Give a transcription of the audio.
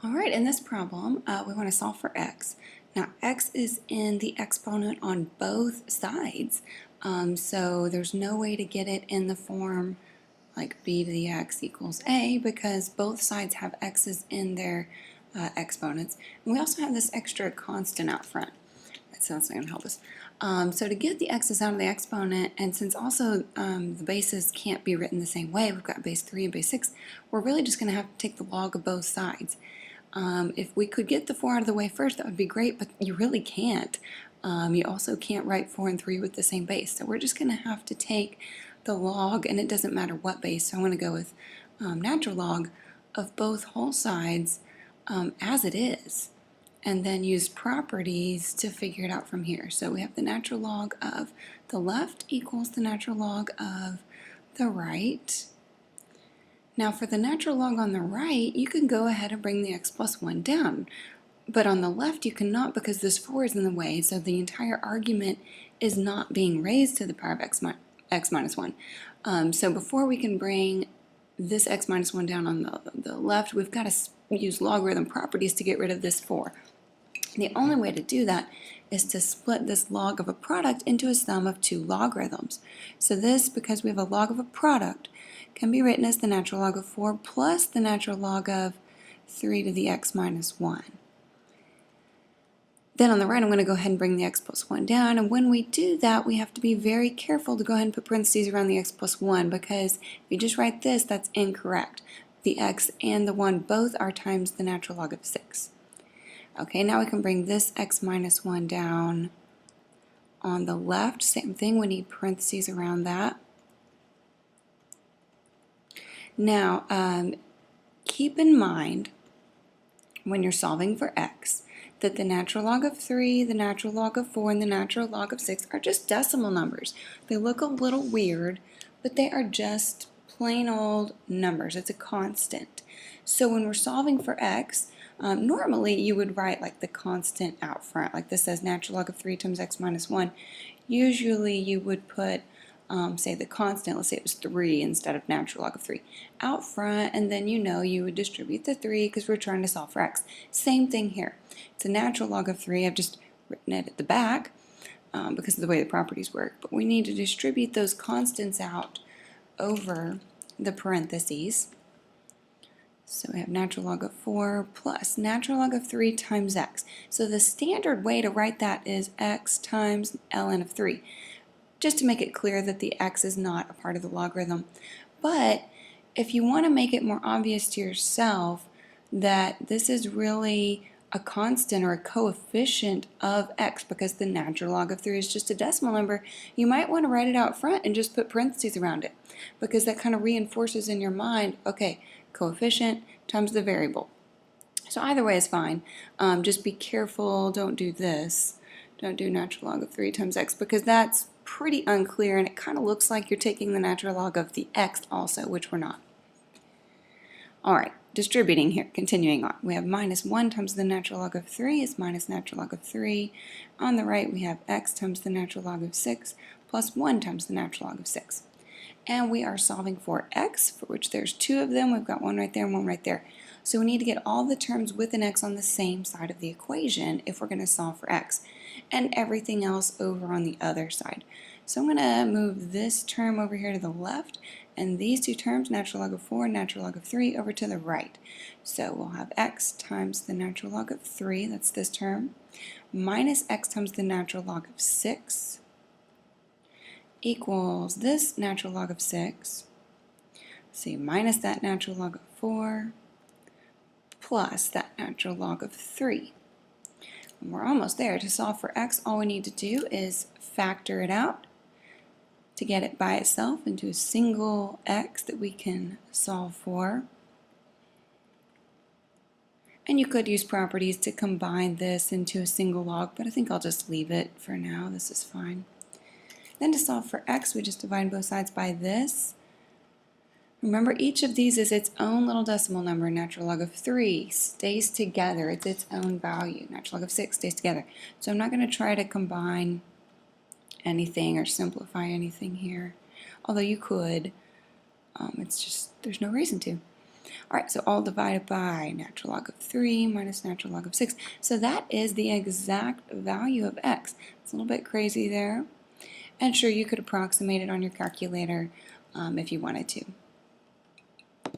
All right, in this problem, we want to solve for x. Now, x is in the exponent on both sides, so there's no way to get it in the form like b to the x equals a because both sides have x's in their exponents. And we also have this extra constant out front. So that's not going to help us. So to get the x's out of the exponent, and since also the bases can't be written the same way, we've got base 3 and base 6, we're really just going to have to take the log of both sides. If we could get the 4 out of the way first, that would be great, but you really can't. You also can't write 4 and 3 with the same base. So we're just going to have to take the log, and it doesn't matter what base, so I'm going to go with natural log of both whole sides as it is, and then use properties to figure it out from here. So we have the natural log of the left equals the natural log of the right. Now for the natural log on the right, you can go ahead and bring the x plus 1 down. But on the left you cannot because this 4 is in the way, so the entire argument is not being raised to the power of x minus 1. So before we can bring this x minus 1 down on the left, we've got to use logarithm properties to get rid of this 4. The only way to do that is to split this log of a product into a sum of two logarithms. So this, because we have a log of a product, can be written as the natural log of 4 plus the natural log of 3 to the x minus 1. Then on the right, I'm going to go ahead and bring the x plus 1 down, and when we do that, we have to be very careful to go ahead and put parentheses around the x plus 1, because if you just write this, that's incorrect. The x and the 1 both are times the natural log of 6. Okay, now we can bring this x minus 1 down on the left. Same thing, we need parentheses around that. Now, keep in mind when you're solving for x that the natural log of 3, the natural log of 4, and the natural log of 6 are just decimal numbers. They look a little weird, but they are just plain old numbers. It's a constant. So when we're solving for x, normally you would write like the constant out front, like this says natural log of 3 times x minus 1. Usually you would put say the constant, let's say it was 3 instead of natural log of 3, out front, and then you would distribute the 3 because we're trying to solve for x. Same thing here. It's a natural log of 3. I've just written it at the back because of the way the properties work, but we need to distribute those constants out over the parentheses. So we have natural log of 4 plus natural log of 3 times x. So the standard way to write that is x times ln of 3. Just to make it clear that the x is not a part of the logarithm. But if you want to make it more obvious to yourself that this is really a constant or a coefficient of x because the natural log of 3 is just a decimal number, you might want to write it out front and just put parentheses around it, because that kind of reinforces in your mind, okay, coefficient times the variable. So either way is fine. Just be careful, don't do this. Don't do natural log of 3 times x, because that's pretty unclear and it kind of looks like you're taking the natural log of the x also, which we're not. Alright, distributing here, continuing on. We have minus 1 times the natural log of 3 is minus natural log of 3. On the right we have x times the natural log of 6 plus 1 times the natural log of 6. And we are solving for x, for which there's 2 of them. We've got one right there and one right there. So we need to get all the terms with an x on the same side of the equation if we're going to solve for x, and everything else over on the other side. So I'm going to move this term over here to the left, and these two terms, natural log of 4 and natural log of 3, over to the right. So we'll have x times the natural log of 3, that's this term, minus x times the natural log of 6, equals this natural log of 6, see, minus that natural log of 4, plus that natural log of 3. And we're almost there. To solve for x, all we need to do is factor it out to get it by itself into a single x that we can solve for. And you could use properties to combine this into a single log, but I think I'll just leave it for now. This is fine. Then to solve for x, we just divide both sides by this. Remember, each of these is its own little decimal number. Natural log of 3 stays together. It's its own value. Natural log of 6 stays together. So I'm not going to try to combine anything or simplify anything here, although you could. It's just, there's no reason to. All right, so all divided by natural log of 3 minus natural log of 6. So that is the exact value of x. It's a little bit crazy there. And sure, you could approximate it on your calculator if you wanted to.